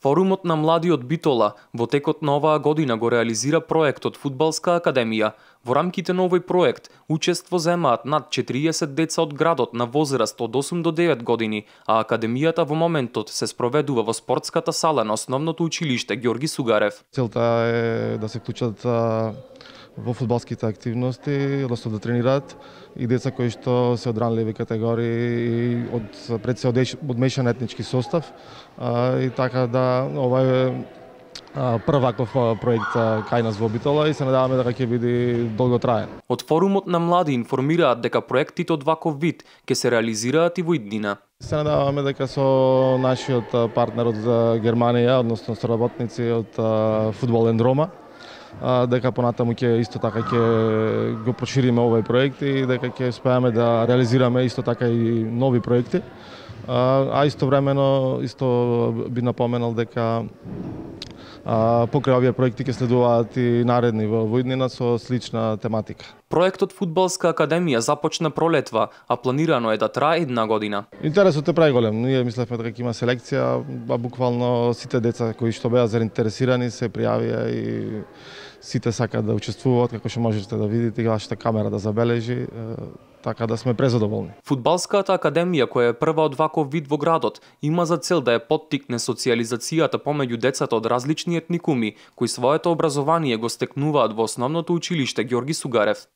Форумот на младиот Битола во текот на оваа година го реализира проектот Фудбалска академија. Во рамките на овој проект учество земаат над 40 деца од градот на возраст од 8 до 9 години, а академијата во моментот се спроведува во спортската сала на основното училиште Ѓорги Сугарев. Целта е да се вклучат во фудбалските активности, односно да тренираат и деца кои што се од ранливи категории и пред се од мешан етнички состав, и така да ова е прв ваков проект кај нас во Битола и се надеваме дека ќе биде долготраен. Од форумот на млади информираат дека проектите од ваков вид ќе се реализираат и во иднина. Се надеваме дека со нашиот партнер од Германија, односно соработници од Фудбален Рома, дека понатаму ќе исто така ќе го прошириме овој проект и дека ќе успееме да реализираме исто така и нови проекти. А истовремено би напоменал дека покрај овие проекти ќе следуваат и наредни во иднина со слична тематика. Проектот Фудбалска академија започна пролетва, а планирано е да трае една година. Интересот е преголем. Ние мислевме дека има селекција, буквално сите деца кои што беа заинтересирани се пријавија и сите сакаат да учествуваат, како што можете да видите и вашата камера да забележи, така да сме презадоволни. Фудбалската академија, која е прва од ваков вид во градот, има за цел да ја поттикне социјализацијата помеѓу децата од различни етникуми, кои своето образование го стекнуваат во основното училиште Ѓорги Сугарев.